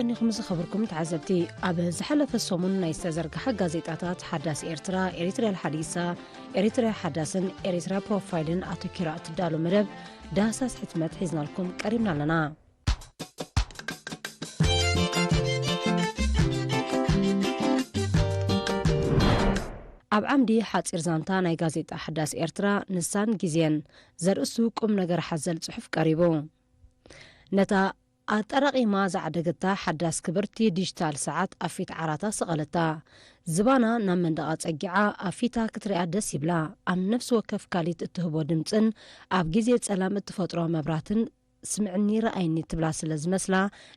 ቀኒኹም ዝኸብርኩም ተዓዘብቲ ኣብ ዝሓለፈ ሰሙን ናይ ዝተዘርግሐ ጋዜጣታት ሓዳስ ኤርትራ ሓዲሳ ኤሪትራ ሓዳስን ኤሪትራ ፕሮፋይልን ኣተኪራ እትዳሎ መደብ ዳሳስ ሕትመት ሒዝናልኩም ቀሪብና ኣለና። ኣብ ዓምዲ ሓፂር ዛንታ ናይ ጋዜጣ ሓዳስ ኤርትራ ንሳን ጊዜን ዘርእሱ ቁም ነገር ሓዘል ጽሑፍ ቀሪቡ ነታ ኣጠራቂማ ዛዕደገታ ሓዳስ ክብርቲ ዲጂታል ሰዓት ኣፊት ዓራታ ሰቐለታ ዝባና ናብ መንደቓ ጸጊዓ ኣፊታ ክትሪኣ ደስ ይብላ ኣብ ነፍሲ ወከፍ ካሊት እትህቦ ድምፅን ኣብ ጊዜ ጸላም እትፈጥሮ መብራትን ስምዕኒ ረኣይኒ ትብላ ስለ ዝመስላ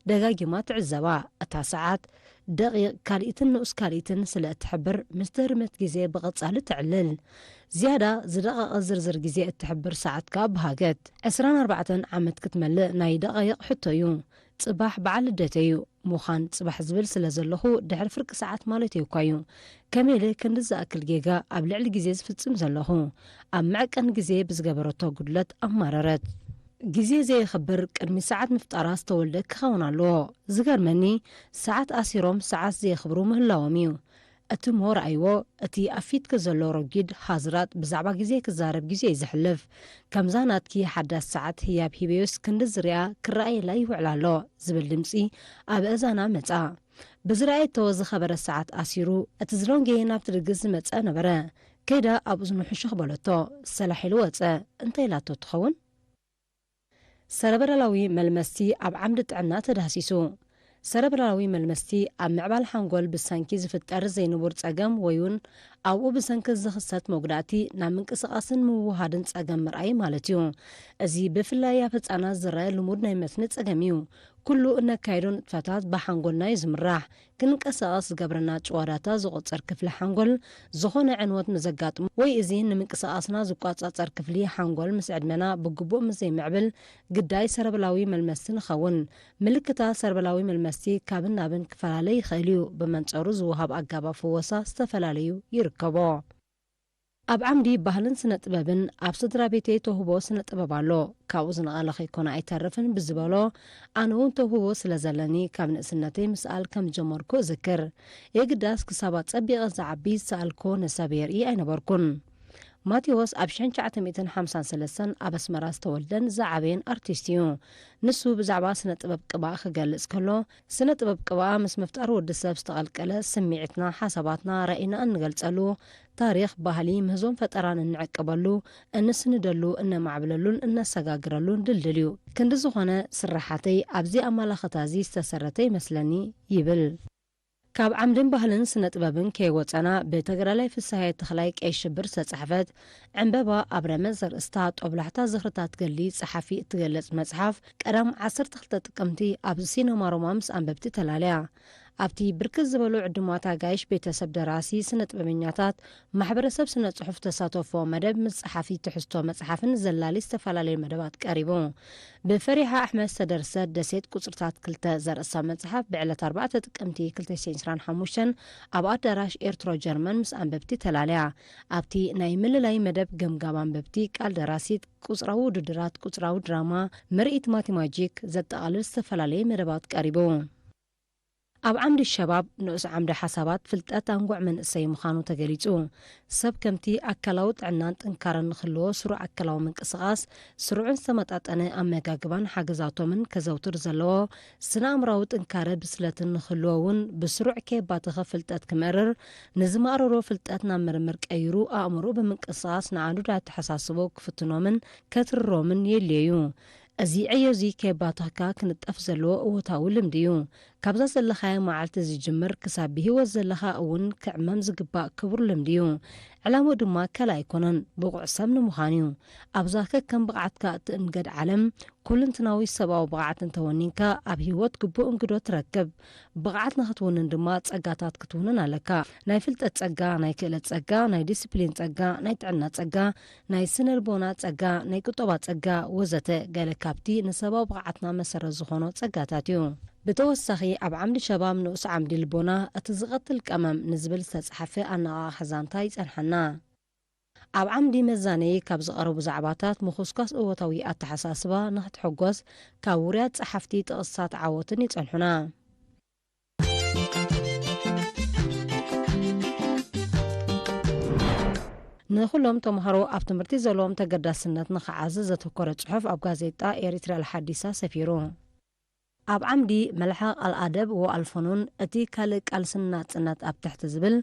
ደጋጊማ ትዕዘባ እታ ሰዓት ደቂቕ ካልኢትን ንኡስ ካልኢትን ስለ እትሕብር ምስ ትህርመት ጊዜ ብቐጻሊ ትዕልል ዝያዳ ዝደቐቐ ዝርዝር ጊዜ እትሕብር ሰዓት ካ ብሃገት 24 ዓመት ክትመልእ ናይ ደቓይቕ ሕቶ እዩ ጽባሕ በዓል ልደት እዩ ሙኻን ጽባሕ ዝብል ስለ ዘለኹ ድሕሪ ፍርቂ ሰዓት ማለት እኳዩ ከመይለ ክንዲ ዝኣክል ጌጋ ኣብ ልዕሊ ጊዜ ዝፍጽም ዘለኹ ኣብ መዕቀን ጊዜ ብዝገበረቶ ጉድለት ኣማረረት ጊዜ ዘይኽብር ቅድሚ ሰዓት ምፍጣራ ዝተወልደ ክኸውን ኣለዎ ዝገርመኒ ሰዓት ኣሲሮም ሰዓት ዘይኽብሩ ምህላዎም እዩ እቲ ሞርኣይዎ እቲ ኣፊትክ ዘሎ ረጊድ ሃዝራት ብዛዕባ ጊዜ ክዛረብ ጊዜ ይዝሕልፍ ከምዛ ናትኪ ሓዳስ ሰዓት ህያብ ሂቤዮስ ክንዲ ዝርያ ክረኣየላ ይውዕላ ኣሎ ዝብል ድምፂ ኣብ እዛና መጻ ብዝረኣየቶ ዝኸበረ ሰዓት ኣሲሩ እቲ ዝሎንጌ ናብቲ ድግስ ዝመጸ ነበረ ከይዳ ኣብ እዝኑ ሕሹኽ በለቶ ሰላሒሉ ወፀ እንታይ ላቶ ትኸውን ሰረበራላዊ መልመስቲ ኣብ ዓምዲ ጥዕና ተዳሲሱ ሰረበራላዊ መልመስቲ ኣብ ምዕባል ሓንጎል ብሰንኪ ዝፍጠር ዘይንቡር ጸገም ወይውን ኣብኡ ብሰንኪ ዝኽሰት መጉዳእቲ ናብ ምንቅስቓስን ምውሃድን ጸገም ምርኣይ ማለት እዩ እዚ ብፍላይ ኣብ ህጻናት ዝረአ ልሙድ ናይ መስኒ ጸገም እዩ ኩሉ እነካይዶ ንጥፈታት ብሓንጎልና እዩ ዝምራሕ ክንቀሳቐስ ዝገብረና ጭዋዳታ ዝቝጸር ክፍሊ ሓንጎል ዝኾነ ዕንወት ምዘጋጥሙ ወይ እዚ ንምንቅስቓስና ዝቋጻጸር ክፍሊ ሓንጎል ምስ ዕድመና ብግቡእ ምስ ዘይምዕብል ግዳይ ሰረበላዊ መልመስቲ ንኸውን ምልክታት ሰረበላዊ መልመስቲ ካብን ናብን ክፈላለይ ይኽእል እዩ ብመንጸሩ ዝውሃብ ኣጋባብ ፍወሳ ዝተፈላለዩ ይርከቦ ኣብ ዓምዲ ባህልን ስነ ጥበብን ኣብ ስድራ ቤተይ ተውህቦ ስነ ጥበብ ኣሎ ካብኡ ዝነቐለ ኸይኮነ ኣይተርፍን ብዝበሎ ኣነ እውን ተውህቦ ስለ ዘለኒ ካብ ንእስነተይ ምስኣል ከም ጀመርኩ እዝክር የግዳስ ክሳባት ጸቢቐ ዝዓቢ ዝሰኣልኮ ነሰብ የርኢ ኣይነበርኩን ማቴዎስ ኣብ 1953 ኣብ ኣስመራ ዝተወልደን ዝዓበየን ኣርቲስት እዩ ንሱ ብዛዕባ ስነ ጥበብ ቅባእ ክገልጽ ከሎ ስነ ጥበብ ቅባእ ምስ ምፍጣር ወዲ ሰብ ዝተቐልቀለ ስምዒትና ሓሳባትና ራእይና እንገልጸሉ ታሪኽ ባህሊ ምህዞም ፈጠራን እንዕቅበሉ እንስንደሉ እነማዕብለሉን እነሰጋግረሉን ድልድል እዩ ክንዲ ዝኾነ ስራሓተይ ኣብዚ ኣመላኽታዚ ዝተሰረተ ይመስለኒ ይብል ካብ ዓምድን ባህልን ስነ ጥበብን ከይወፀና ብተገዳላይ ፍሳሐ ተኽላይ ቀይ ሽብር ዝተጻሕፈት ዕንበባ ኣብ ረመዝ ዘርእስታ ጦብላሕታ ዝኽርታት ገሊ ጸሓፊ እትገለጽ መጽሓፍ ቀዳም 12 ጥቅምቲ ኣብ ሲነማ ሮማ ምስ ኣንበብቲ ተላለያ ኣብቲ ብርክት ዝበሉ ዕድማት ኣጋይሽ ቤተሰብ ደራሲ ስነ ጥበበኛታት ማሕበረሰብ ስነ ጽሑፍ ተሳተፎ መደብ ምስ ጸሓፊ ትሕዝቶ መጽሓፍን ዘላሊ ዝተፈላለዩ መደባት ቀሪቡ ብፈሪሓ ኣሕመድ ዝተደርሰት ደሴት ቁጽርታት 2 ዘርእሳ መጽሓፍ ብዕለት 4 ጥቅምቲ 2025 ኣብ ኣዳራሽ ኤርትሮ ጀርመን ምስ ኣንበብቲ ተላለያ ኣብቲ ናይ ምልላይ መደብ ገምጋም ኣንበብቲ ቃል ደራሲት ቁጽራዊ ውድድራት ቁጽራዊ ድራማ ምርኢት ማቴማጂክ ዘጠቓልል ዝተፈላለዩ መደባት ቀሪቡ ኣብ ዓምዲ ሸባብ ንኡስ ዓምዲ ሓሳባት ፍልጠት አንጓዕ መንእሰይ ምዃኑ ተገሊጹ ሰብ ከምቲ ኣካላዊ ጥዕናን ጥንካረን ንኽህልዎ ስሩዕ ኣካላዊ ምንቅስቓስ ስሩዕን ዝተመጣጠነ ኣመጋግባን ሓገዛቶምን ከዘውትር ዘለዎ ስነ ኣእምራዊ ጥንካረ ብስለትን ንኽህልዎ እውን ብስሩዕ ከይባትኸ ፍልጠት ክመርር ንዝማዕረሮ ፍልጠት ናብ ምርምር ቀይሩ ኣእምሮ ብምንቅስቓስ ንዓንዱዳ ተሓሳስቦ ክፍትኖምን ከትርሮምን የድልዩ እዚ ዕዮዚ ከይባትኽካ ክንጠፍ ዘለዎ እወታዊ ልምዲ እዩ ካብዛ ዘለኻዮ መዓልቲ ዝጅምር ክሳብ ብሂወት ዘለኻ እውን ክዕመም ዝግባእ ክቡር ልምዲ እዩ ዕላምኡ ድማ ከላ ኣይኮነን ብቑዕ ሰብ ንምዃን እዩ ኣብዛ ከከም ብቕዓትካ እትእንገድ ዓለም ኩልንትናዊ ሰብኣዊ ብቕዓት እንተወኒንካ ኣብ ሂወት ግቡእ እንግዶ ትረክብ ብቕዓት ንኽትውንን ድማ ጸጋታት ክትውንን ኣለካ ናይ ፍልጠት ጸጋ ናይ ክእለት ጸጋ ናይ ዲስፕሊን ጸጋ ናይ ጥዕና ጸጋ ናይ ስነልቦና ጸጋ ናይ ቁጠባ ጸጋ ወዘተ ገለ ካብቲ ንሰብኣዊ ብቕዓትና መሰረት ዝኾኖ ጸጋታት እዩ ብተወሳኺ ኣብ ዓምዲ ሸባብ ንኡስ ዓምዲ ልቦና እቲ ዝቐትል ቀመም ንዝብል ዝተጻሕፈ ኣነቓቕሓ ዛንታ ይጸንሐና ኣብ ዓምዲ መዛነይ ካብ ዝቐረቡ ዛዕባታት ምኹስኳስ እወታዊ ኣተሓሳስባ ንኽትሕጐስ ካብ ውርያት ጸሓፍቲ ጥቕሳት ዓወትን ይጸንሑና ንኹሎም ተምሃሮ ኣብ ትምህርቲ ዘለዎም ተገዳስነት ንኽዓዝዝ ዘተኮረ ጽሑፍ ኣብ ጋዜጣ ኤሪትራ ልሓዲሳ ሰፊሩ ኣብ ዓምዲ መልሓቕ ኣልኣደብ ወኣልፈኑን እቲ ካልእ ቃልስና ጽነት ኣብ ትሕቲ ዝብል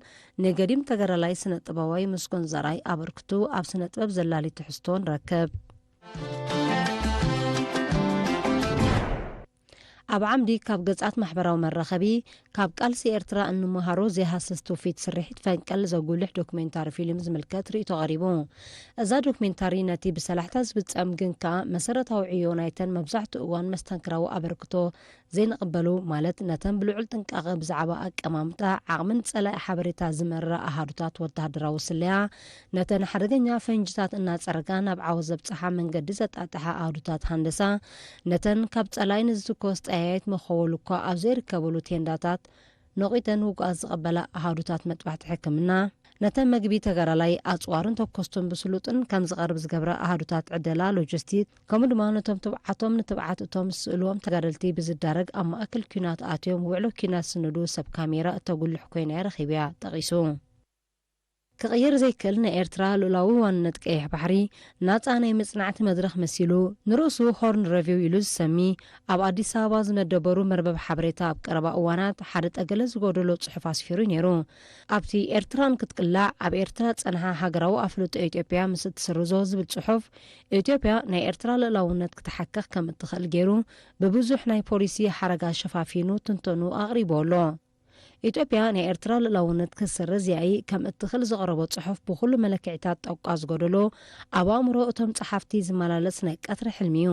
ንገዲም ተገዳላይ ስነ ጥበባዊ ምስኩን ዘራይ ኣበርክቱ ኣብ ስነ ጥበብ ዘላሊ ትሕዝቶ ንረክብ ኣብ ዓምዲ ካብ ገጻት ማሕበራዊ መራኸቢ ካብ ቃልሲ ኤርትራ እንመሃሮ ዘይሃስስ ትውፊት ስርሒት ፈንቀል ዘጉልሕ ዶክሜንታሪ ፊልም ዝምልከት ርእቶ ቀሪቡ እዛ ዶክሜንታሪ ነቲ ብሰላሕታ ዝፍጸም ግን ከዓ መሰረታዊ ዕዮ ናይተን መብዛሕትኡ እዋን መስተንክራዊ ኣበርክቶ ዘይንቕበሉ ማለት ነተን ብልዑል ጥንቃቐ ብዛዕባ ኣቀማምጣ ዓቕምን ጸላኢ ሓበሬታ ዝመርራ ኣሃዱታት ወተሃደራዊ ስለያ ነተን ሓደገኛ ፈንጅታት እናጸረጋ ናብ ዓወት ዘብጽሓ መንገዲ ዘጣጥሓ ኣሃዱታት ሃንደሳ ነተን ካብ ጸላኢ ንዝትኮስ ጠያየት መኸወሉ እኳ ኣብ ዘይርከበሉ ቴንዳታት ነቒተን ውግኣት ዝቐበላ ኣሃዱታት መጥባሕቲ ሕክምና ነተን መግቢ ተጋዳላይ ኣጽዋርን ተኮስቶን ብስሉጥን ከም ዝቐርብ ዝገብረ ኣሃዱታት ዕደላ ሎጂስቲክ ከምኡ ድማ ነቶም ትብዓቶም ንትብዓት እቶም ዝስእልዎም ተጋደልቲ ብዝዳረግ ኣብ ማእከል ኩናት ኣትዮም ውዕሎ ኩናት ስንዱ ሰብ ካሜራ እተጉልሕ ኮይና ረኺብያ ጠቒሱ ክቕይር ዘይክእል ንኤርትራ ልኡላዊ ዋንነት ቀይሕ ባሕሪ ናፃ ናይ መጽናዕቲ መድረኽ መሲሉ ንርእሱ ሆርን ረቪው ኢሉ ዝሰሚ ኣብ ኣዲስ ኣበባ ዝመደበሩ መርበብ ሓበሬታ ኣብ ቀረባ እዋናት ሓደ ጠገለ ዝጎደሎ ጽሑፍ ኣስፊሩ ነይሩ ኣብቲ ኤርትራን ክትቅላዕ ኣብ ኤርትራ ጸንሓ ሃገራዊ ኣፍልጦ ኢትዮጵያ ምስ እትስርዞ ዝብል ጽሑፍ ኢትዮጵያ ናይ ኤርትራ ልኡላውነት ክትሓከኽ ከም እትኽእል ገይሩ ብብዙሕ ናይ ፖሊሲ ሓረጋ ሸፋፊኑ ትንተኑ ኣቕሪቦ ኣሎ ኢትዮጵያ ናይ ኤርትራ ልኡላውነት ክስርዝ ያኢ ከም እትኽእል ዘቕረቦ ጽሑፍ ብኹሉ መለክዒታት ጠቋ ዝጎደሎ ኣብ ኣእምሮ እቶም ጸሓፍቲ ዝመላለስ ናይ ቀትሪ ሕልሚ እዩ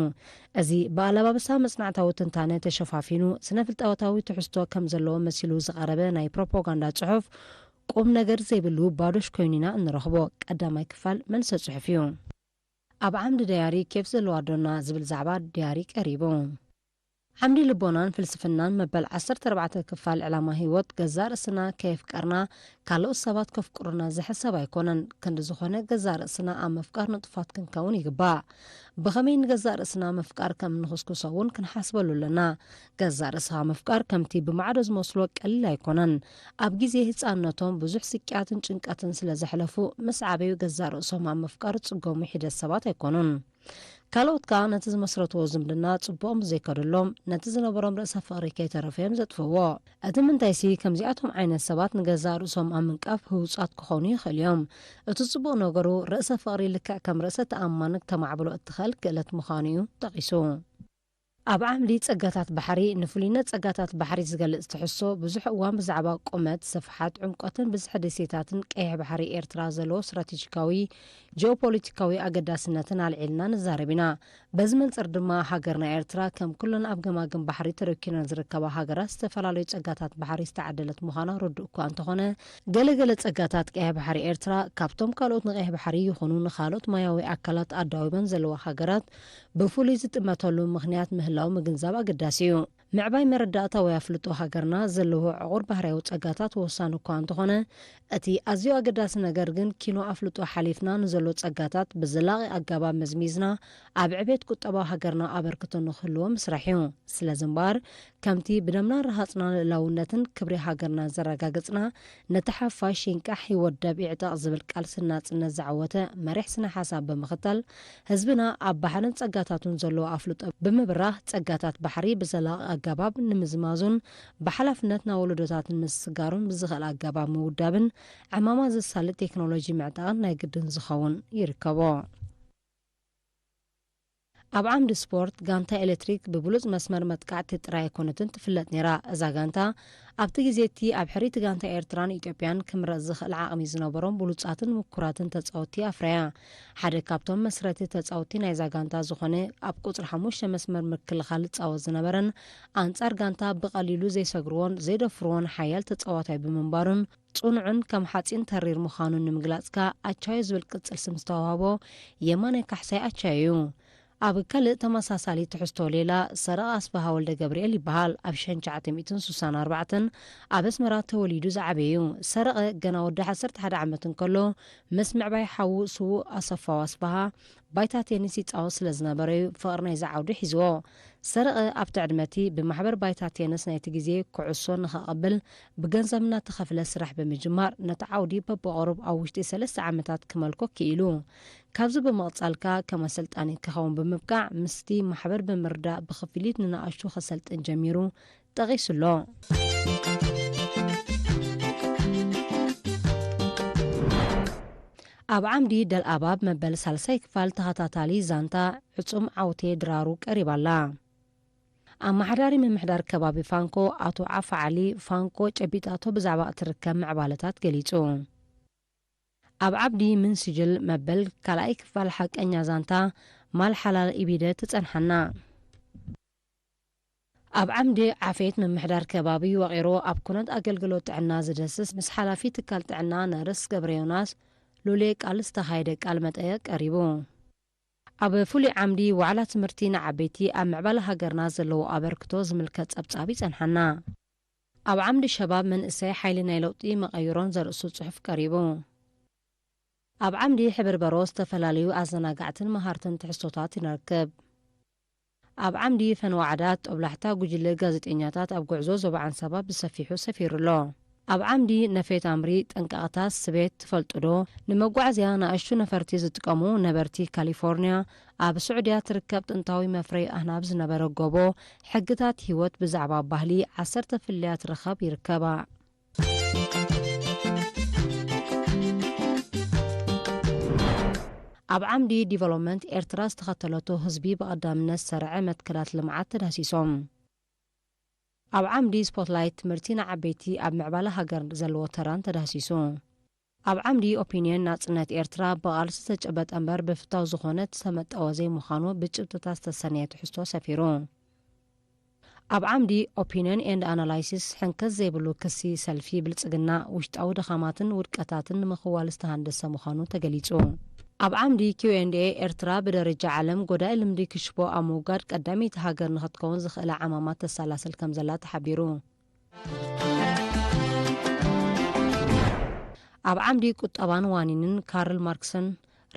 እዚ ብኣለባብሳ መጽናዕታዊ ትንታነ ተሸፋፊኑ ስነ ፍልጠታዊ ትሕዝቶ ከም ዘለዎ መሲሉ ዝቐረበ ናይ ፕሮፓጋንዳ ጽሑፍ ቁም ነገር ዘይብሉ ባዶሽ ኮይኑ ኢና እንረኽቦ ቀዳማይ ክፋል መልሰ ጽሑፍ እዩ ኣብ ዓምዲ ዳያሪ ኬፍ ዘለዋ ዶና ዝብል ዛዕባ ዳያሪ ቀሪቡ ዓምዲ ልቦናን ፍልስፍናን መበል 14 ክፋል ዕላማ ህይወት ገዛ ርእስና ከየፍቀርና ካልኦት ሰባት ከፍቅሩና ዝሕሰብ ኣይኮነን ክንዲ ዝኾነ ገዛ ርእስና ኣብ መፍቃር ንጡፋት ክንከውን ይግባእ ብኸመይ ንገዛ ርእስና መፍቃር ከም ንኽስኩሶ እውን ክንሓስበሉ ኣለና ገዛ ርእስኻ መፍቃር ከምቲ ብማዕዶ ዝመስሎ ቀሊል ኣይኮነን ኣብ ግዜ ህፃንነቶም ብዙሕ ስቅያትን ጭንቀትን ስለ ዘሕለፉ ምስ ዓበዩ ገዛ ርእሶም ኣብ መፍቃር ጽጎሙ ሒደት ሰባት ኣይኮኑን ካልኦት ከዓ ነቲ ዝመስረትዎ ዝምድና ጽቡቕም ዘይከደሎም ነቲ ዝነበሮም ርእሰ ፍቕሪ ከይተረፈዮም ዘጥፍዎ እቲ ምንታይሲ ከምዚኣቶም ዓይነት ሰባት ንገዛ ርእሶም ኣብ ምንቃፍ ህውፃት ክኾኑ ይኽእል እዮም እቲ ጽቡቕ ነገሩ ርእሰ ፍቕሪ ልክዕ ከም ርእሰ ተኣማኒ ተማዕብሎ እትኽእል ክእለት ምዃኑ እዩ ጠቒሱ ኣብ ዓምዲ ጸጋታት ባሕሪ ንፍሉይነት ጸጋታት ባሕሪ ዝገልጽ ትሕሶ ብዙሕ እዋን ብዛዕባ ቁመት ስፍሓት ዕምቆትን ብዝሕ ደሴታትን ቀይሕ ባሕሪ ኤርትራ ዘለዎ ስትራቴጂካዊ ጂኦፖለቲካዊ ኣገዳስነትን ኣልዒልና ንዛረብ ኢና በዚ መንፅር ድማ ሃገርና ኤርትራ ከም ኩለን ኣብ ገማግም ባሕሪ ተረኪበን ዝርከባ ሃገራት ዝተፈላለዩ ጸጋታት ባሕሪ ዝተዓደለት ምዃና ርዱእ እኳ እንተኾነ ገለገለ ጸጋታት ቀይሕ ባሕሪ ኤርትራ ካብቶም ካልኦት ንቀይሕ ባሕሪ ይኹኑ ንኻልኦት ማያዊ ኣካላት ኣዳዊበን ዘለዋ ሃገራት ብፍሉይ ዝጥመተሉ ምኽንያት ምህላው ምግንዛብ ኣገዳሲ እዩ ምዕባይ መረዳእታ ወይ ኣፍልጦ ሃገርና ዘለዎ ዕቑር ባህርያዊ ጸጋታት ወሳኒ እኳ እንተኾነ እቲ ኣዝዩ ኣገዳሲ ነገር ግን ኪኖ ኣፍልጦ ሓሊፍና ንዘሎ ጸጋታት ብዘላቒ ኣገባብ መዝሚዝና ኣብ ዕቤት ቁጠባ ሃገርና ኣበርክቶ ንኽህልዎ ምስራሕ እዩ ስለዚ እምበር ከምቲ ብደምና ረሃፅና ልእላውነትን ክብሪ ሃገርና ዘረጋግጽና ነቲ ሓፋሽ ይንቃሕ ይወደብ ይዕጠቕ ዝብል ቃልስና ጽነት ዝዓወተ መሪሕ ስነ ሓሳብ ብምኽተል ህዝብና ኣብ ባሕርን ጸጋታቱን ዘለዎ ኣፍልጦ ብምብራህ ጸጋታት ባሕሪ ብዘላቒ ኣገባብ ንምዝማዙን ብሓላፍነት ናብ ወለዶታትን ምስጋሩን ብዝኽእል ኣገባብ ምውዳብን ዕማማ ዘሳልጥ ቴክኖሎጂ ምዕጣቕን ናይ ግድን ዝኸውን ይርከቦ ኣብ ዓምዲ ስፖርት ጋንታ ኤሌክትሪክ ብብሉፅ መስመር መጥቃዕቲ ጥራይ ኣይኮነትን ትፍለጥ ነይራ እዛ ጋንታ ኣብቲ ግዜቲ ኣብ ሕሪት ጋንታ ኤርትራን ኢትዮጵያን ክምረፅ ዝኽእል ዓቕሚ ዝነበሮም ብሉፃትን ምኩራትን ተፃወቲ ኣፍረያ ሓደ ካብቶም መስረቲ ተፃወቲ ናይዛ ጋንታ ዝኾነ ኣብ ቁፅሪ 5 መስመር ምክልኻል ዝፃወት ዝነበረን ኣንጻር ጋንታ ብቐሊሉ ዘይሰግርዎን ዘይደፍርዎን ሓያል ተፃዋታይ ብምንባሩን ጽኑዕን ከም ሓፂን ተሪር ምዃኑን ንምግላጽካ ኣቻዮ ዝብል ቅጽል ስም ዝተዋህቦ የማነ ካሕሳይ ኣቻዩ ኣብ ካልእ ተመሳሳሊ ትሕዝቶ ሌላ ሰረቐ ኣስፋሃ ወልደ ገብርኤል ይበሃል ኣብ 1964 ኣብ ኣስመራ ተወሊዱ ዝዓበዩ ሰረቐ ገና ወዲ 11 ዓመት እንከሎ ምስ ምዕባይ ሓዉ ስው ኣሰፋው ኣስፋሃ ባይታ ቴኒስ ይጻወት ስለ ዝነበረ ፍቅር ናይ ዝዓውዱ ሒዝዎ ሰረቐ ኣብቲ ዕድመቲ ብማሕበር ባይታ ቴኒስ ናይቲ ግዜ ኩዕሶ ንኸቐብል ብገንዘብና ተኸፍለ ስራሕ ብምጅማር ነቲ ዓውዲ በብቕሩብ ኣብ ውሽጢ 3 ዓመታት ክመልኮ ክኢሉ ካብዚ ብምቕጻልካ ከም ኣሰልጣኒ ክኸውን ብምብቃዕ ምስቲ ማሕበር ብምርዳእ ብኽፍሊት ንንኣሽቱ ከሰልጥን ጀሚሩ ጠቒሱሎ ኣብ ዓምዲ ደልኣባብ መበል ሳልሳይ ክፋል ተኸታታሊ ዛንታ ዕጹም ዓውቴ ድራሩ ቀሪባላ ኣብ ማሕዳሪ ምምሕዳር ከባቢ ፋንኮ ኣቶ ዓፋ ዓሊ ፋንኮ ጨቢጣቶ ብዛዕባ እትርከብ ምዕባለታት ገሊጹ ኣብ ዓብዲ ምን ስጅል መበል ካልኣይ ክፋል ሓቀኛ ዛንታ ማል ሓላል ኢቢደ ትጸንሐና ኣብ ዓምዲ ዓፈት ምምሕዳር ከባቢ ወቂሮ ኣብ ኩነት ኣገልግሎት ጥዕና ዝደስስ ምስ ሓላፊ ትካል ጥዕና ነርስ ገብረ ዮናስ ሉሌ ቃል ዝተኻየደ ቃል መጠየቅ ቀሪቡ ኣብ ፍሉይ ዓምዲ ዋዕላ ትምህርቲ ንዓበይቲ ኣብ ምዕባለ ሃገርና ዘለዎ ኣበርክቶ ዝምልከት ጸብጻቢ ጸንሐና ኣብ ዓምዲ ሸባብ መንእሰይ ሓይሊ ናይ ለውጢ መቐይሮን ዘርእሱ ጽሑፍ ቀሪቡ ኣብ ዓምዲ ሕብር በሮ ዝተፈላለዩ ኣዘናጋዕትን መሃርትን ትሕዝቶታት ይነርክብ ኣብ ዓምዲ ፈንዋዕዳት ጦብላሕታ ጉጅለ ጋዜጠኛታት ኣብ ጉዕዞ ዞባ ዓንሰባ ብሰፊሑ ሰፊሩሎ ኣብ ዓምዲ ነፌት ኣምሪ ጠንቃቕታት ስቤት ትፈልጡዶ ንመጓዓዝያ ንኣሽቱ ነፈርቲ ዝጥቀሙ ነበርቲ ካሊፎርንያ ኣብ ስዑድያ ትርከብ ጥንታዊ መፍረይ ኣህናብ ዝነበረ ጎቦ ሕግታት ህይወት ብዛዕባ ባህሊ 10 ፍልያት ረኸብ ይርከባ ኣብ ዓምዲ ዲቨሎፕመንት ኤርትራ ዝተኸተለቶ ህዝቢ ብቐዳምነት ሰርዐ መትከላት ልምዓት ተዳሲሶም ኣብ ዓምዲ ስፖትላይት ትምህርቲ ንዓበይቲ ኣብ ምዕባለ ሃገር ዘለዎ ተራን ተዳሲሱ ኣብ ዓምዲ ኦፒንየን ናጽነት ኤርትራ ብቓልሲ ዝተጨበጠ እምበር ብፍታው ዝኾነት ዝተመጠወ ዘይምዃኑ ብጭብጥታት ዝተሰነየ ትሕዝቶ ሰፊሩ ኣብ ዓምዲ ኦፒንየን ኤንድ ኣናላይሲስ ሕንከት ዘይብሉ ክሲ ሰልፊ ብልጽግና ውሽጣዊ ድኻማትን ውድቀታትን ንምኽዋል ዝተሃንደሰ ምዃኑ ተገሊጹ ኣብ ዓምዲ Q&A ኤርትራ ብደረጃ ዓለም ጎዳኢ ልምዲ ክሽቦ ኣብ ምውጋድ ቀዳሚት ሃገር ንኽትከውን ዝኽእለ ዓማማት ተሰላስል ከም ዘላ ተሓቢሩ ኣብ ዓምዲ ቁጠባን ዋኒንን ካርል ማርክስን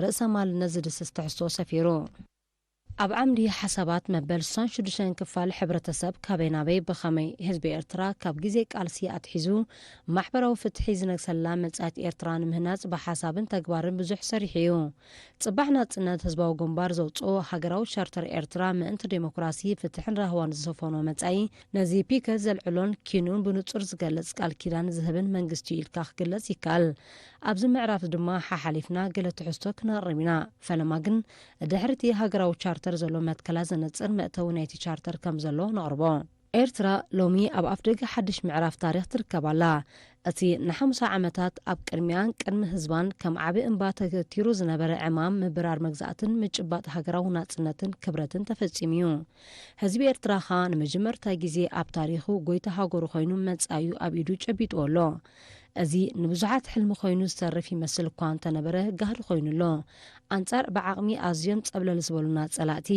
ርእሰ ማልነት ዝድስስ ትሕዝቶ ሰፊሩ ኣብ ዓምዲ ሓሳባት መበል 66 ክፋል ሕብረተሰብ ካበይ ናበይ ብኸመይ ህዝቢ ኤርትራ ካብ ግዜ ቃልሲ ኣትሒዙ ማሕበራዊ ፍትሒ ዝነግሰላ መጻት ኤርትራ ንምህናጽ ብሓሳብን ተግባርን ብዙሕ ሰሪሕ እዩ ጽባሕ ናጽነት ህዝባዊ ግንባር ዘውፅኦ ሃገራዊ ቻርተር ኤርትራ ምእንቲ ዴሞክራሲ ፍትሕን ራህዋን ዝሰፈኖ መጻኢ ነዚ ፒከት ዘልዕሎን ኪኑን ብንጹር ዝገልጽ ቃል ኪዳን ዝህብን መንግስቲ ኢልካ ክግለጽ ይካል ኣብዚ ምዕራፍ ድማ ሓሓሊፍና ገለ ትሕዝቶ ክነቕርብ ኢና ፈለማ ግን ድሕርቲ ሃገራዊ ቻርተር ዘሎ መትከላ ዘነጽር መእተዊ ናይቲ ቻርተር ከም ዘሎ ነቕርቦ ኤርትራ ሎሚ ኣብ ኣፍደገ ሓድሽ ምዕራፍ ታሪኽ ትርከባላ እቲ ን50 ዓመታት ኣብ ቅድሚያን ቅድሚ ህዝባን ከም ዓቢ እምባ ተገቲሩ ዝነበረ ዕማም ምብራር መግዛእትን ምጭባጥ ሃገራዊ ናጽነትን ክብረትን ተፈጺሙ እዩ ህዝቢ ኤርትራ ኸ ንመጀመርታ ግዜ ኣብ ታሪኹ ጎይታ ሃገሩ ኮይኑ መጻዩ ኣብ ኢዱ ጨቢጥዎ ኣሎ እዚ ንብዙሓት ሕልሚ ኮይኑ ዝሰርፍ ይመስል እኳ እንተነበረ ጋህዲ ኮይኑሎ ኣንጻር ብዓቕሚ ኣዝዮም ጸብለል ዝበሉና ጸላእቲ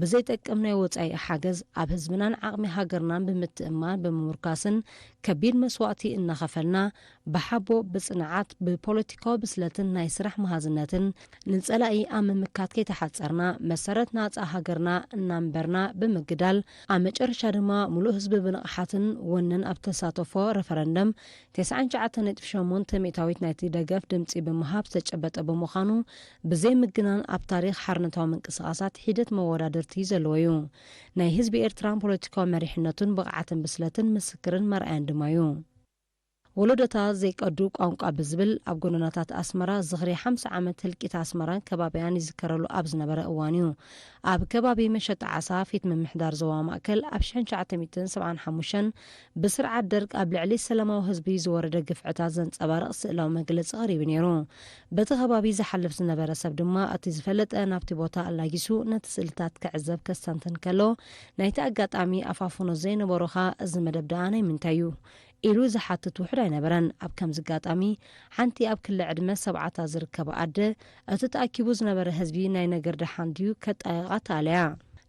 ብዘይጠቅም ናይ ወጻኢ ሓገዝ ኣብ ህዝብናን ዓቕሚ ሃገርናን ብምትእማን ብምምርካስን ከቢድ መስዋዕቲ እናኸፈልና ብሓቦ ብጽንዓት ብፖለቲካዊ ብስለትን ናይ ስራሕ መሃዝነትን ንጸላኢ ኣብ ምምካት ከይተሓጸርና መሰረት ናጻ ሃገርና እናንበርና ብምግዳል ኣብ መጨረሻ ድማ ሙሉእ ህዝቢ ብንቕሓትን ወንን ኣብ ተሳተፎ ረፈረንደም 99.8 ሚእታዊት ናይቲ ደገፍ ድምፂ ብምሃብ ዝተጨበጠ ብምዃኑ ብዘይ ምግናን ኣብ ታሪኽ ሓርነታዊ ምንቅስቓሳት ሂደት መወዳድርቲ ዘለዎ እዩ ናይ ህዝቢ ኤርትራን ፖለቲካዊ መሪሕነቱን ብቕዓትን ብስለትን ምስክርን መርአያን ድማ እዩ ወለዶታ ዘይቀዱ ቋንቋ ብዝብል ኣብ ጎደናታት ኣስመራ ዝኽሪ 50 ዓመት ህልቂት ኣስመራን ከባቢያን ይዝከረሉ ኣብ ዝነበረ እዋን እዩ ኣብ ከባቢ መሸጣ ዓሳ ፊት ምምሕዳር ዞባ ማእከል ኣብ 1975 ብስርዓት ደርግ ኣብ ልዕሊ ሰላማዊ ህዝቢ ዝወረደ ግፍዕታት ዘንጸባርቕ ስእላዊ መግለፂ ቀሪቡ ነይሩ በቲ ከባቢ ዝሓልፍ ዝነበረ ሰብ ድማ እቲ ዝፈለጠ ናብቲ ቦታ ኣላጊሱ ነቲ ስእልታት ክዕዘብ ከስተንትን ከሎ ናይቲ ኣጋጣሚ ኣፋፍኖ ዘይነበሮኻ እዚ መደብ ደኣ ናይ ምንታይ እዩ ኢሉ ዝሓትት ውሕድ ኣይነበረን ኣብ ከም ዝጋጣሚ ሓንቲ ኣብ ክሊ ዕድመ 7 ዝርከበ ኣደ እቲ ተኣኪቡ ዝነበረ ህዝቢ ናይ ነገር ደሓን ድዩ ከጣየቓ ተኣለያ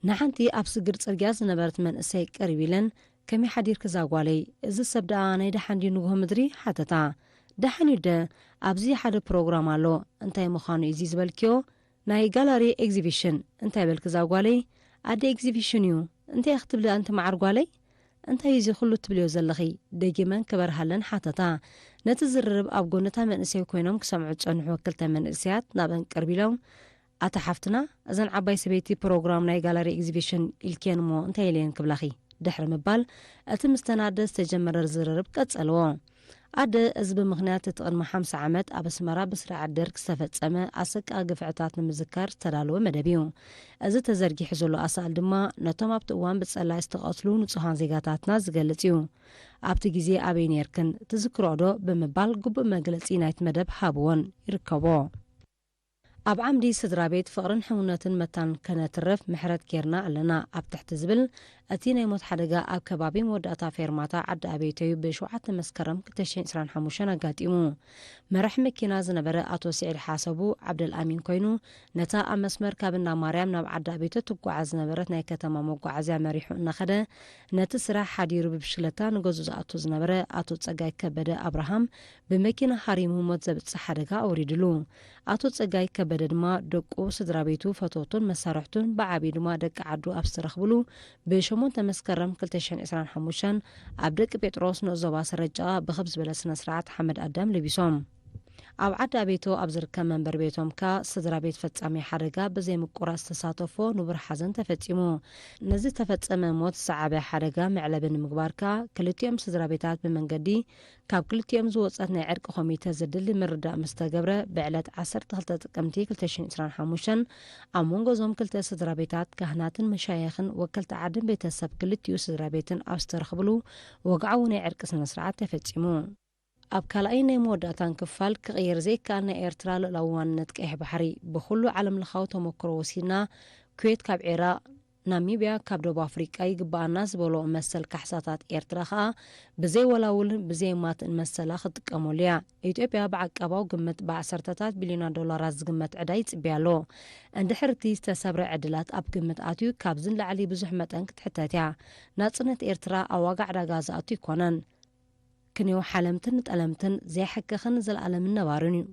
ንሓንቲ ኣብ ስግር ጽርግያ ዝነበረት መንእሰይ ቀሪብ ኢለን ከመይ ሓዲር ክዛጓለይ እዚ ሰብ ደኣ ናይ ደሓን ድዩ ንጉሆ ምድሪ ሓተታ ደሓን እዩ ደ ኣብዚ ሓደ ፕሮግራም ኣሎ እንታይ ምዃኑ እዚ ዝበልክዮ ناي جالري اكزيبيشن انت يبلك زاغوالي ادي اكزيبيشن يو انت يختبل انت معرغوالي انت يزي خلو تبليو زلخي دجيمان كبرهلن حاتتا نتزرب اب غونتا منسي كوينوم كسمعو صنحو كلتا منسيات نابن قربيلهم اتحفتنا اذن عباي سبيتي بروجرام ناي جالري اكزيبيشن الكينمو انت يلين كبلخي دحر مبال اتمستنادس تجمر زررب قصلو عد ازب مغنيات تقدم 5 عامات اب اسمرا بسرعه الدرك استفصمه اسق غفعتات نمذكر تدالو مدبيو از تزرجي حزلو اسال دما نتوم ابت وان بصلا استقاتلو نصحان زيغاتاتنا زغلصيو ابت غزي ابينيركن تذكرودو بمبال غب مغلصي نايت مدب حابون يركبو اب عمدي سدرابيت فقرن حونتن متان كنترف محرت كيرنا لنا اب تحت زبل اتينا يموت حدقا اب كبابي موداتا فيرماتا عد ابيتيو بشوعات مسكرم كتشين سران حموشنا قاتيمو مرح مكينا زنبرا اتو سعيد حاسبو عبد الامين كوينو نتا امسمر كابنا مريم ناب عد ابيتو تقعز نبرت ناي كتما مقعزا مريحو نخده نت سراح حديرو ببشلتا نغزو اتو زنبرا اتو صقاي كبده ابراهام بمكينا حريمو متزبط حدقا اوريدلو اتو صقاي كبده دما دقو سدرابيتو فتوتون مسارحتون بعبي دما دق عدو ابسترخبلو بشمون تمسكرم 2025 عبدك بيتروس نوزوبا سرجا بخبز بلسنا سرعت حمد ادم لبيسوم او عدا بيتو ابزر كمن بربيتهم كا سدرا بيت فصامي حرغا بزي مقراس تساتفو نبر حزن تفصيمو نزي تفصمه موت صعبه حرغا معلبن مغباركا كلتيم سدرا بيتات بمنغدي كاب كلتيم زوصاتنا عرق خميته زدل مردا مستغبره بعلت 10 تقمتي 2025 امونغوزوم كلتا سدرا بيتات كهناتن مشايخن وكلت عدن بيتسب كلتيو سدرا بيتن ابسترخبلو وقعوني عرق سنسرعات تفصيمو اب كلايني موداتان كفال كغير زي كان ايرترا لوان نتقح بحري بخلو عالم لخاوتو مكروسينا كويت كاب عراق ناميبيا كاب دوب افريقيا يغباناس بولو مسل كحساتات ايرترا بزي ولاول بزي مات المسلا خطقموليا ايثيوبيا بعقباو قمت ب10 بليون دولار زغمت عداي صبيالو عند حرتي استسبر عدلات اب قمت اتيو كابزن لعلي بزح متن كتحتاتيا ناصنت ايرترا اواغع دغازاتو يكونن كنيو حلمتن تألمتن زي حكخن زل عالم النبارنيو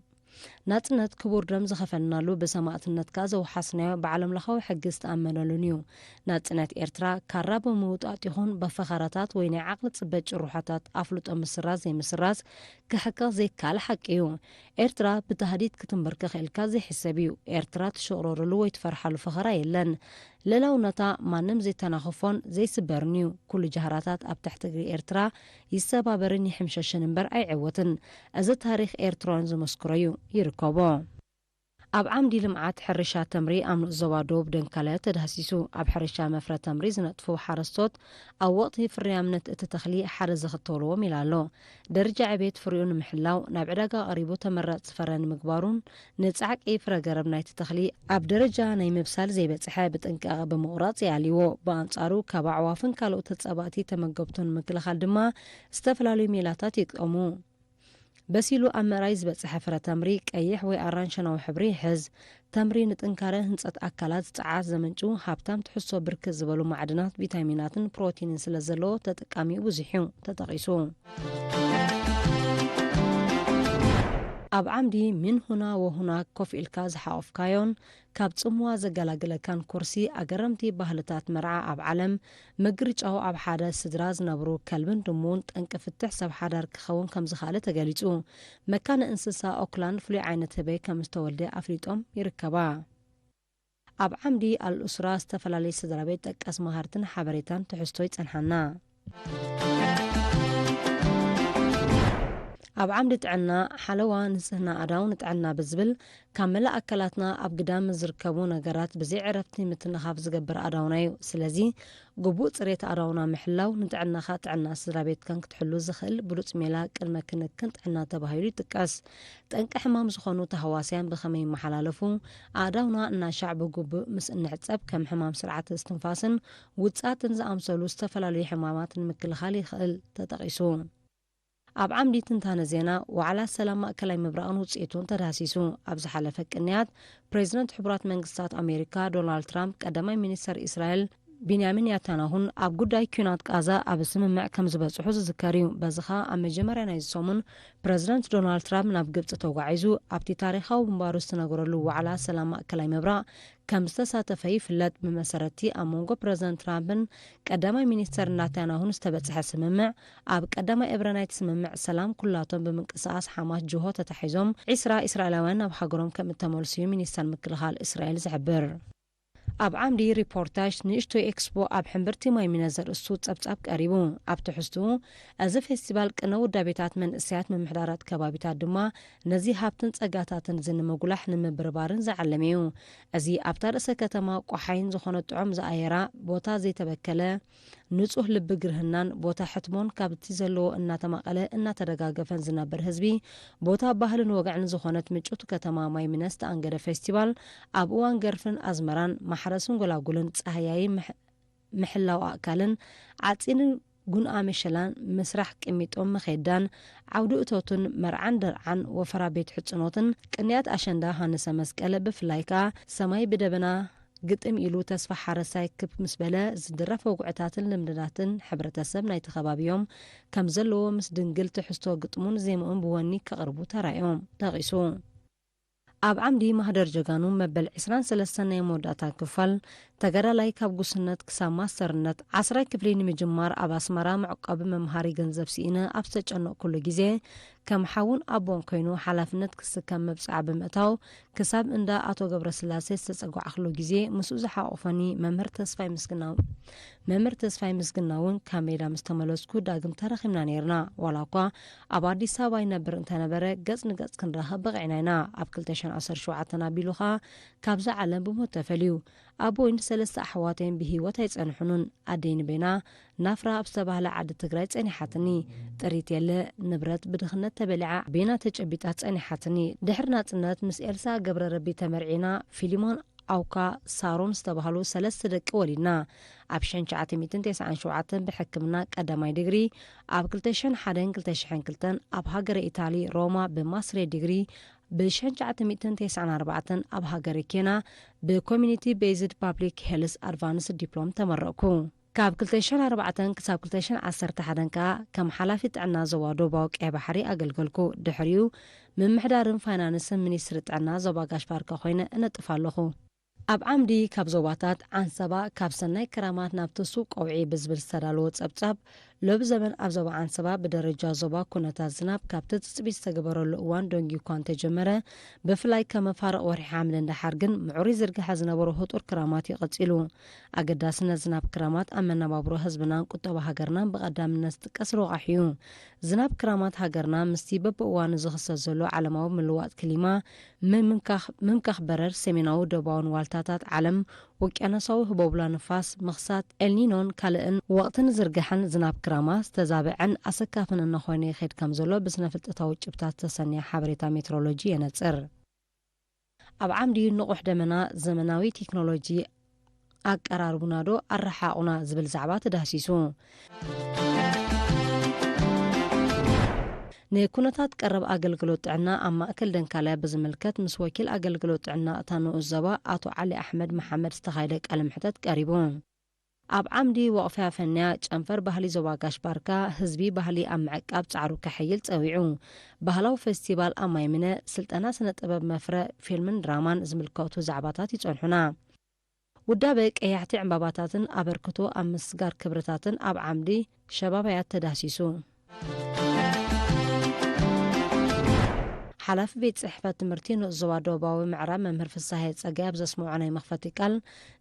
ناتنت كبور رمز خفنالو بسماعتنت كازا وحسنايو بعالم لخاو حقز تأمنالونيو ناتنت إيرترا كارابو موطاتيخون بفخاراتات ويني عقل تصبج روحاتات أفلوت أمسراز زي مسراز كحكا زي كالحكيو إيرترا بتهديد كتنبركخ الكازي حسابيو إيرترا تشغرورلو ويتفرحالو فخراي لن للاو نتا ما نمزي تناخفون زي سبرنيو كل جهراتات اب تحت إيرترا يسبابرني حمششنبر أي عوتن أز تاريخ إيرتران زمسكريو يركبو اب عمدي لمعات حرشا تمري امن زوادوب دنكالات تدهسيسو اب حرشا مفرا تمري زنطفو حرستوت او وقتي فريامنت التخلي حرز خطولو ميلالو درجة عبيت فريون محلاو نابعداقا قريبو تمرات سفران مقبارون نتسعك اي فرقرب نايت التخلي اب درجة ناي مبسال زي بتسحابت انكاغ بمقراط ياليو بانصارو كابعوافن كالو تتصاباتي تمقبتون مكلخال دما استفلالو ميلاتات يقومو بسيلو أمرايز بتصحفرة تمريك أيح وأرانشنا وحبري حز تمرين تنكاره هنصت أكلات تعاز زمنجو حابتام تحسو بركز بلو معدنات فيتامينات بروتين سلزلو تتقامي وزحيو تتقيسو اب عمدي من هنا وهناك كوف الكاز حاوف كايون كاب صموا زغلاغله كان كرسي اغرمتي بهلتات مرعى اب عالم مغريچ او اب حدا سدراز نبرو كلبن دمون طنقفتح سب حدار كخون كم زخاله تغليصو مكان انسسا اوكلاند فلي عينته بي كمستولد افريطوم يركبا اب عمدي الاسره استفلالي سدرابيت تقاس مهارتن حبريتان تحستوي صنحنا اب عمدت عنا حلوة نسهنا أداون تعنا بزبل كامل أكلاتنا اب قدام زركبو نقرات بزي عرفتي متن خافز قبر أداونايو سلازي قبوط ريت أداونا محلاو نتعنا خات عنا سرابيت كانك تحلو زخل بلوت ميلاك المكنك كنت عنا تبهيري تكاس تنك حمام زخونو تهواسيان بخمين محلالفو أداونا إنا شعب قبو مس إنعتسب كم حمام سرعة استنفاسن وتساتن زامسولو استفلالي حمامات المكل خالي خل تتغيسون اب عمدي تنتان زينا وعلى السلام كلاي مبرأن وصيتون تداسيسو ابز حلفك النيات بريزيدنت حبرات منغستات امريكا دونالد ترامب قدماي مينستر اسرائيل ቢንያሚን ኔታንያሁን ኣብ ጉዳይ ኩናት ጋዛ ኣብ ስምምዕ ከም ዝበጽሑ ዝዝከር እዩ። በዝኻ ኣብ መጀመርያ ናይ ሰሙን ፕረዚደንት ዶናልድ ትራምፕ ናብ ግብፂ ተጓዒዙ ኣብቲ ታሪኻዊ ምንባሩ ዝተነገረሉ ዋዕላ ሰላም ማእከላይ ምብራቕ ከም ዝተሳተፈ ይፍለጥ። ብመሰረቲ ኣብ መንጎ ፕረዚደንት ትራምፕን ቀዳማይ ሚኒስተር ኔታንያሁን ዝተበጽሐ ስምምዕ ኣብ ቀዳማይ እብረናይቲ ስምምዕ ሰላም ኩላቶም ብምንቅስቓስ ሓማስ ጅሆ ተታሒዞም 20 እስራኤላውያን ናብ ሃገሮም ከም እተመልሱ ሚኒስተር ምክልኻል እስራኤል ዝሕብር። ኣብ ዓምዲ ሪፖርታጅ ንእሽቶ ኤክስፖ ኣብ ሕምብርቲ ማይሚነ ዘርእሱ ጸብጻብ ቀሪቡ። ኣብ ትሕዝቱ እዚ ፌስቲቫል ቅነ ውዳቤታት መንእስያት ምምሕዳራት ከባቢታት ድማ ነዚ ሃብትን ጸጋታትን ዝንምጉላሕ ንምብርባርን ዝዓለመ እዩ። እዚ ኣብታ ርእሰ ከተማ ቋሓይን ዝኾነ ጥዑም ዝኣየራ ቦታ ዘይተበከለ ንጹህ ልቢ ግርህናን ቦታ ሕትሞን ካብቲ ዘለዎ እናተማቐለ እናተደጋገፈን ዝነብር ህዝቢ ቦታ ባህልን ወግዕን ዝኾነት ምጩት ከተማ ማይሚነ ዝተኣንገደ ፌስቲቫል ኣብ እዋን ገርፍን ኣዝመራን ማሕረስን ጎላጉልን ጸሃያይ ምሕላው ኣካልን ዓጺንን ጉንኣ መሸላን ምስራሕ ቅሚጦም መኼዳን ዓውዲ እቶትን መርዓን ደርዓን ወፈራ ቤት ሕጽኖትን ቅንያት ኣሸንዳ ሃንሰ መስቀለ ብፍላይ ከዓ ሰማይ ብደበና ግጥም ኢሉ ተስፋ ሓረሳይ ክብ ምስ በለ ዝድረፍ ወጉዕታትን ልምድናትን ሕብረተሰብ ናይቲ ከባቢዮም ከም ዘለዎ ምስ ድንግል ትሕዝቶ ግጥሙን ዜምኡን ብወኒ ከቕርቡ ተራእዮም ተቒሱ። ኣብ ዓምዲ ማህደር ጀጋኑ መበል 23 ናይ መወዳእታ ክፋል ተገዳላይ ካብ ጉስነት ክሳብ ማስተርነት 10 ክፍሊ ንምጅማር ኣብ ኣስመራ መዕቀቢ መምሃሪ ገንዘብ ሲኢነ ኣብ ዝተጨነቕኩሉ ግዜ ከም ሓውን ኣቦን ኮይኑ ሓላፍነት ክስከም መብፅዓ ብምእታው ክሳብ እንዳ ኣቶ ገብረስላሴ ዝተጸጓዕኽሉ ግዜ ምስኡ ዝሓቆፈኒ መምህር ተስፋይ ምስግናውን ካብ ሜዳ ምስ ተመለስኩ ዳግም ተረኺብና ነርና። ዋላ እኳ ኣብ ኣዲስ ኣበባ ይነብር እንተነበረ ገጽ ንገጽ ክንራኸብ በቂዕና ኢና። ኣብ 2017 ኣቢሉኻ ካብዛ ዓለም ብሞት ተፈልዩ። ኣቦይን 3 ኣሕዋተይን ብሂወት ኣይጸንሑኑን። ኣደይን ቤና ናፍራ ኣብ ዝተባህለ ዓዲ ትግራይ ጸኒሓትኒ። ጥሪት የለ ንብረት ብድኽነት ተበሊዓ ቤና ተጨቢጣት ጸኒሓትኒ። ድሕሪ ናጽነት ምስ ኤልሳ ገብረ ረቢ ተመርዒና ፊሊሞን ኣውካ ሳሮን ዝተባህሉ 3 ደቂ ወሊድና። ኣብ 1997 ብሕክምና ቀዳማይ ዲግሪ፣ ኣብ 2001-2002 ኣብ ሃገረ ኢታሊ ሮማ ብማስትሬ ዲግሪ፣ ብ1994 ኣብ ሃገረ ኬና ብኮሚኒቲ ቤዝድ ፓብሊክ ሄልስ ኣድቫንስ ዲፕሎም ተመረቕኩ። ካብ 2004 ክሳብ 2011 ከዓ ከም ሓላፊ ጥዕና ዞባ ደቡባዊ ቀይ ባሕሪ ኣገልገልኩ። ድሕሪኡ ምምሕዳርን ፋይናንስን ሚኒስትሪ ጥዕና ዞባ ጋሽባርካ ኮይነ እነጥፍ ኣለኹ። ኣብ ዓምዲ ካብ ዞባታት ዓንሰባ ካብ ሰናይ ክራማት ናብ ትሱቅ ቆውዒ ብዝብል ዝተዳለወ ጸብጻብ ሎብ ዘመን ኣብ ዞባ ዓንሰባ ብደረጃ ዞባ ኩነታት ዝናብ ካብቲ ትጽቢት ዝተገበረሉ እዋን ደንጊ እኳ እንተጀመረ ብፍላይ ከም መፋረቕ ወርሒ ሓምለ እንዳሓር ግን ምዑሩይ ዝርግሐ ዝነበሩ ህጡር ክራማት ይቐጺሉ። ኣገዳስነት ዝናብ ክራማት ኣብ መነባብሮ ህዝብናን ቁጠባ ሃገርናን ብቐዳምነት ዝጥቀስ ልቓሕ እዩ። ዝናብ ክራማት ሃገርና ምስቲ በብእዋኑ ዝኽሰት ዘሎ ዓለማዊ ምልዋጥ ክሊማ ምምካኽ በረር ሰሜናዊ ደቡባውን ዋልታታት ዓለም ውቅያኖሳዊ ህቦብላ ንፋስ ምኽሳት ኤልኒኖን ካልእን ወቕትን ዝርግሐን ዝናብ ክራማት ዝተዛብዐን ኣሰካፍን እናኾይነ ይኸድ ከም ዘሎ ብስነ ፍልጠታዊ ጭብታት ዝተሰንየ ሓበሬታ ሜትሮሎጂ የነጽር። ኣብ ዓምዲ ንቑሕ ደመና ዘመናዊ ቴክኖሎጂ ኣቀራርቡና ዶ ኣረሓቑና ዝብል ዛዕባ ተዳሲሱ። ንኩነታት ቀረብ ኣገልግሎት ጥዕና ኣብ ማእከል ደንካልያ ብዝምልከት ምስ ወኪል ኣገልግሎት ጥዕና እታ ንኡስ ዞባ ኣቶ ዓሊ ኣሕመድ መሓመድ ዝተኻየደ ቃለ ምሕተት ቀሪቡ። ኣብ ዓምዲ ወቕፊ ኣፈንያ ጨንፈር ባህሊ ዞባ ጋሽባርካ ህዝቢ ባህሊ ኣብ ምዕቃብ ጻዕሩ ከሐይል ጸዊዑ። ባህላዊ ፌስቲቫል ኣብ ማይምነ ስልጠና ስነ ጥበብ መፍረ ፊልምን ድራማን ዝምልከቱ ዛዕባታት ይጸንሑና። ውዳበ ቀያሕቲ ዕምባባታትን ኣበርክቶ ኣብ ምስጋር ክብርታትን ኣብ ዓምዲ ሸባባያት ተዳሲሱ። ሓላፊ ቤት ጽሕፈት ትምህርቲ ንዞባ ደቡባዊ ምዕራብ መምህር ፍሳሐ ጸጋይ ኣብ ዘስምዖ ናይ መኽፈቲ ቃል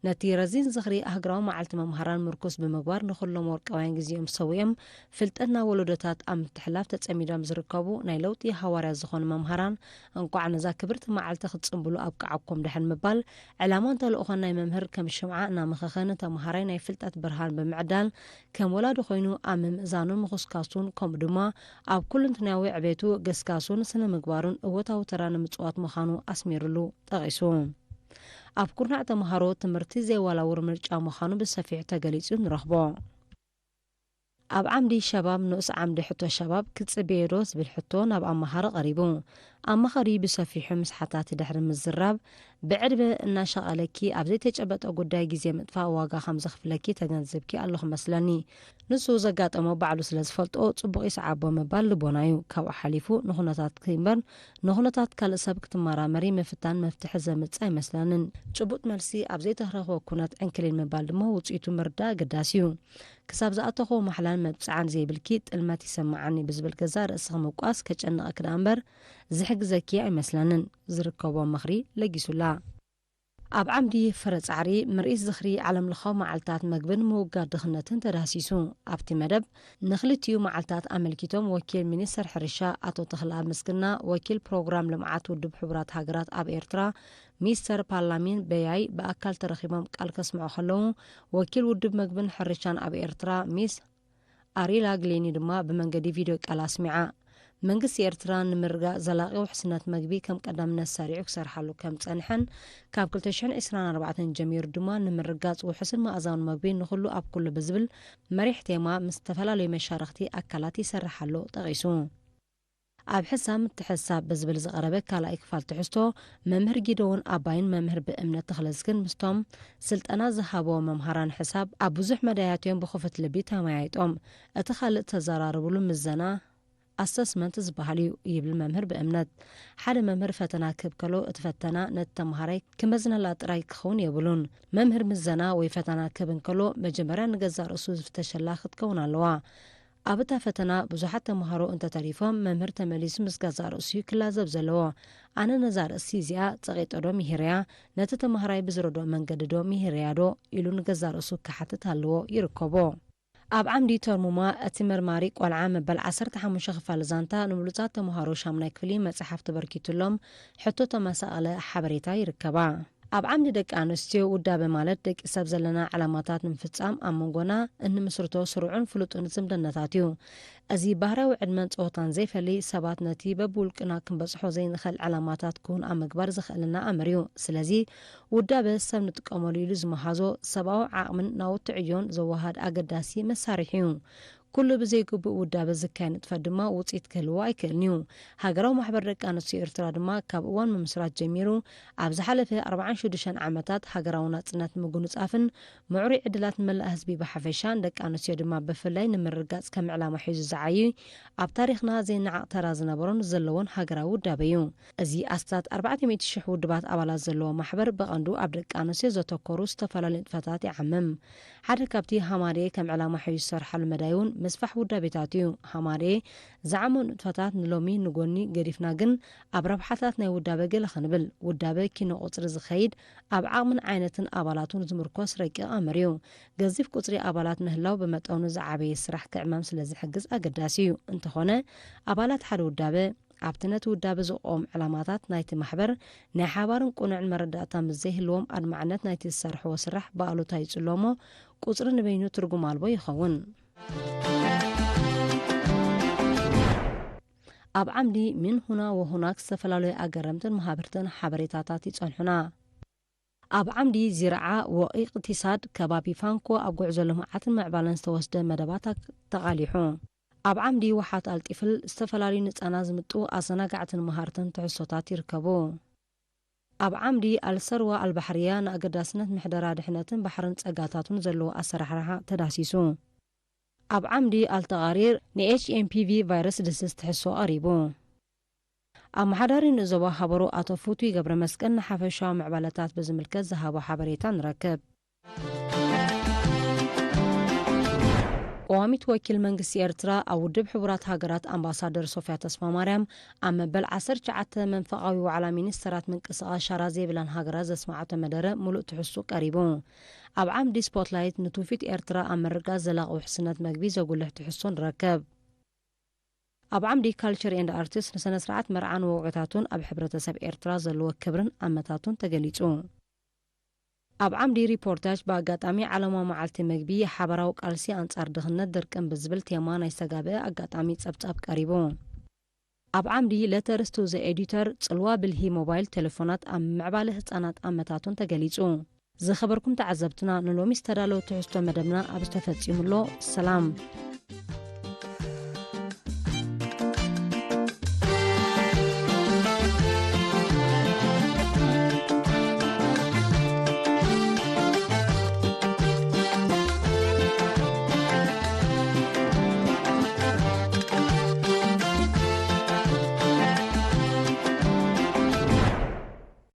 ነቲ ረዚን ዝኽሪ ኣህግራዊ መዓልቲ መምሃራን ምርኩስ ብምግባር ንኹሎም ወርቃውያን ጊዜኦም ሰዊኦም ፍልጠትና ወለዶታት ኣብ ምትሕላፍ ተጸሚዶም ዝርከቡ ናይ ለውጢ ሃዋርያ ዝኾኑ መምሃራን እንኳዕ ነዛ ክብርቲ መዓልቲ ክትጽምብሉ ኣብ ቃዓኩም ድሕን ምባል ዕላማን ተልእኾን ናይ መምህር ከም ሽምዓ እናመኸኸን ተምሃራይ ናይ ፍልጠት ብርሃን ብምዕዳል ከም ወላዲ ኮይኑ ኣብ ምምእዛኑን ምኹስካሱን ከምኡ ድማ ኣብ ኩልንትናዊ ዕቤቱ ገስካሱን ስነ ምግባሩን እወታዊ ተራ ንምጽዋት ምዃኑ ኣስሚሩሉ ጠቒሱ። ኣብ ኩርናዕ ተምሃሮ ትምህርቲ ዘይወላውር ምርጫ ምዃኑ ብሰፊሕ ተገሊጹ ንረኽቦ። ኣብ ዓምዲ ሸባብ ንኡስ ዓምዲ ሕቶ ሸባብ ክጽበየዶ ዝብል ሕቶ ናብ ኣመሃሪ ቀሪቡ ኣመኻሪ ብሰፊሑ ምስሓታት ድሕሪ ምዝራብ ብዕድበ እናሸቐለኪ ኣብ ዘይተጨበጠ ጉዳይ ግዜ ምጥፋእ ዋጋ ከም ዘኽፍለኪ ተገንዘብኪ ኣለኹ መስለኒ ንሱ ዘጋጠሞ ባዕሉ ስለ ዝፈልጦ ጽቡቕ ይስዓቦ ምባል ልቦና እዩ ካብኡ ሓሊፉ ንኹነታት ክምበር ንኹነታት ካልእ ሰብ ክትመራመሪ ምፍታን መፍትሒ ዘምጽእ ኣይመስለንን ጭቡጥ መልሲ ኣብ ዘይተረኽቦ ኩነት ዕንክሊል ምባል ድማ ውፅኢቱ ምርዳእ ኣገዳሲ እዩ ክሳብ ዝኣተኾ ማሕላን መብፅዓን ዘይብልኪ ጥልመት ይሰማዓኒ ብዝብል ገዛ ርእሲ ምቋስ ከጨንቐ ክዳ እምበር ዝሕግዘኪ ኣይመስለንን ዝርከቦ ምኽሪ ለጊሱላ ኣብ ዓምዲ ፍረጻዕሪ ምርኢት ዝኽሪ ዓለምለኻዊ መዓልትታት መግብን ምውጋድ ድኽነትን ተዳሲሱ ኣብቲ መደብ ንኽልቲኡ መዓልትታት ኣመልኪቶም ወኪል ሚኒስተር ሕርሻ ኣቶ ተኽለኣብ ምስግና ወኪል ፕሮግራም ልምዓት ውድብ ሕቡራት ሃገራት ኣብ ኤርትራ ሚስተር ፓርላሜን በያይ ብኣካል ተረኺቦም ቃል ከስምዑ ከለዉ ወኪል ውድብ መግብን ሕርሻን ኣብ ኤርትራ ሚስ ኣሪላ ግሌኒ ድማ ብመንገዲ ቪድዮ ቃል ኣስሚዓ መንግስቲ ኤርትራ ንምርጋእ ዘላቒ ውሕስነት መግቢ ከም ቀዳምነት ሰሪዑ ክሰርሓሉ ከም ጸንሐን ካብ 2024 ጀሚሩ ድማ ንምርጋጽ ውሕስን መኣዛውን መግቢ ንኹሉ ኣብ ኩሉ ብዝብል መሪሕ ቴማ ምስ ዝተፈላለዩ መሻርክቲ ኣካላት ይሰርሓሉ ጠቒሱ ኣብ ሕሳብ ምትሕሳብ ብዝብል ዝቐረበ ካልኣይ ክፋል ትሕዝቶ መምህር ጊደውን ኣባይን መምህር ብእምነት ተኽለዝግን ምስቶም ስልጠና ዝሃበዎ መምሃራን ሕሳብ ኣብ ብዙሕ መዳያትዮም ብኽፉት ልቢ ተመያይጦም እቲ ካልእ ተዘራርብሉ ምዘና ኣሰስመንት ዝበሃል እዩ ይብል መምህር ብእምነት ሓደ መምህር ፈተና ክህብ ከሎ እቲ ፈተና ነቲ ተምሃራይ ክመዝነላ ጥራይ ክኸውን የብሉን መምህር ምዘና ወይ ፈተና ክህብ እንከሎ መጀመርያ ንገዛእ ርእሱ ዝፍተሸላ ክትከውን ኣለዋ ኣብ እታ ፈተና ብዙሓት ተምሃሮ እንተተሪፎም መምህር ተመሊሱ ምስ ገዛእ ርእሱ ክላዘብ ዘለዎ ኣነ ነዛ ርእሲ እዚኣ ጸቒጦዶ ምሂርያ ነቲ ተምሃራይ ብዝረድኦ መንገዲ ዶ ምሂርያ ዶ ኢሉ ንገዛእ ርእሱ ክሓትት ኣለዎ ይርከቦ ኣብ ዓምዲ ተርሙማ እቲ መርማሪ ቆልዓ መበል 15 ክፋል ዛንታ ንምሉጻት ተምሃሮ 8ይ ክፍሊ መጽሓፍ ተበርኪቱሎም ሕቶ ተመሳቐለ ሓበሬታ ይርከባ ኣብ ዓምዲ ደቂ ኣንስትዮ ውዳበ ማለት ደቂ ሰብ ዘለና ዕላማታት ንምፍጻም ኣብ መንጎና እንምስርቶ ስሩዕን ፍሉጥን ዝምድነታት እዩ እዚ ባህራዊ ዕድመን ጾታን ዘይፈሊ ሰባት ነቲ በብውልቅና ክንበጽሖ ዘይንኽእል ዕላማታት ክውን ኣብ ምግባር ዝኽእልና ኣመር እዩ ስለዚ ውዳበ ሰብ ንጥቀመሉ ኢሉ ዝመሃዞ ሰብኣዊ ዓቕምን ናውቲ ዕዮን ዘወሃድ ኣገዳሲ መሳርሒ እዩ ኩሉ ብዘይግቡእ ውዳበ ዝካየድ ንጥፈት ድማ ውፅኢት ክህልዎ ኣይክእልን እዩ ሃገራዊ ማሕበር ደቂ ኣንስትዮ ኤርትራ ድማ ካብ እዋን ምምስራት ጀሚሩ ኣብ ዝሓለፈ 46 ዓመታት ሃገራዊ ናጽነት ምጉንጻፍን ምዕሩይ ዕድላት መላእ ህዝቢ ብሓፈሻን ደቂ ኣንስትዮ ድማ ብፍላይ ንምርጋጽ ከም ዕላማ ሒዙ ዝዓዪ ኣብ ታሪኽና ዘይነዓቕ ተራ ዝነበሮን ዘለዎን ሃገራዊ ውዳበ እዩ እዚ ኣስታት 400,000 ውድባት ኣባላት ዘለዎ ማሕበር ብቐንዱ ኣብ ደቂ ኣንስትዮ ዘተኮሩ ዝተፈላለዩ ንጥፈታት ይዓምም ሓደ ካብቲ ሃማዴ ከም ዕላማ ሒዙ ዝሰርሓሉ መዳይ እውን መስፋሕ ውዳቤታት እዩ ሃማዴ ዝዓመኑ ንጥፈታት ንሎሚ ንጎኒ ገዲፍና ግን ኣብ ረብሓታት ናይ ውዳበ ገለ ክንብል ውዳበ ኪነ ቁፅሪ ዝኸይድ ኣብ ዓቕምን ዓይነትን ኣባላቱን ዝምርኮስ ረቂቕ ኣመር እዩ ገዚፍ ቁፅሪ ኣባላት ምህላው ብመጠኑ ዝዓበየ ስራሕ ክዕማም ስለ ዝሕግዝ ኣገዳሲ እዩ እንተኾነ ኣባላት ሓደ ውዳበ ኣብቲ ነቲ ውዳበ ዝቆም ዕላማታት ናይቲ ማሕበር ናይ ሓባርን ቁኑዕን መረዳእታ ምስ ዘይህልዎም ኣድማዕነት ናይቲ ዝሰርሕዎ ስራሕ ብኣሉታ ይጽሎሞ ቁፅሪ ንበይኑ ትርጉም ኣልቦ ይኸውን ኣብ ዓምዲ ምን ሁና ወሁናክ ዝተፈላለዩ ኣገረምትን ማሕበርትን ሓበሬታታት ይጸንሑና ኣብ ዓምዲ ዚርዓ ወቂቕ ቲሳድ ከባቢ ፋንኮ ኣብ ጉዕዞ ልምዓትን ምዕባለን ዝተወስደ መደባት ተቓሊሑ ኣብ ዓምዲ ዋሓት ኣልጢፍል ዝተፈላለዩ ንጻና ዝምጡ ኣዘናጋዕትን መሃርትን ትሕሶታት ይርከቡ ኣብ ዓምዲ ኣልሰርዋ ኣልባሕርያ ንኣገዳስነት ምሕደራ ድሕነትን ባሕርን ጸጋታቱን ዘለዎ ኣሰራርሓ ተዳሲሱ ኣብ ዓምዲ ኣልተቓሪር ንኤችኤምፒቪ ቫይረስ ድስስ ትሕሶ ቀሪቡ ኣብ ማሓዳሪ ንዞባ ሓበሩ ኣቶ ፉቱይ ገብረ መስቀል ንሓፈሻዊ ምዕባለታት ብዝምልከት ዝሃቦ ሓበሬታ ንረክብ ቀዋሚት ወኪል መንግስቲ ኤርትራ ኣብ ውድብ ሕቡራት ሃገራት ኣምባሳደር ሶፊያ ተስፋ ማርያም ኣብ መበል 19 መንፈቃዊ ዋዕላ ሚኒስተራት ምንቅስቓስ ሻራ ዘይብላን ሃገራት ዘስማዓቶ መደረ ሙሉእ ትሕሱ ቀሪቡ ኣብ ዓምዲ ስፖትላይት ንትውፊት ኤርትራ ኣብ ምርጋጽ ዘላቒ ውሕስነት መግቢ ዘጉልሕ ትሕሶ ንረክብ ኣብ ዓምዲ ካልቸር ኤንድ ኣርቲስት ንስነ ስርዓት መርዓን ወውዒታቱን ኣብ ሕብረተሰብ ኤርትራ ዘለዎ ክብርን ኣመታቱን ተገሊጹ ኣብ ዓምዲ ሪፖርታጅ በኣጋጣሚ ዓለማዊ መዓልቲ መግቢ ሓበራዊ ቃልሲ ኣንጻር ድኽነት ድርቅን ብዝብል ቴማ ናይ ዝተጋብአ ኣጋጣሚ ጸብጻብ ቀሪቡ ኣብ ዓምዲ ለተርስቱ ዘ ኤዲተር ጽልዋ ብልሂ ሞባይል ቴሌፎናት ኣብ ምዕባለ ህጻናት ኣመታቱን ተገሊጹ ዝኸበርኩም ተዓዘብትና ንሎሚ ዝተዳለወ ትሕዝቶ መደብና ኣብ ዝተፈጺሙሎ ሰላም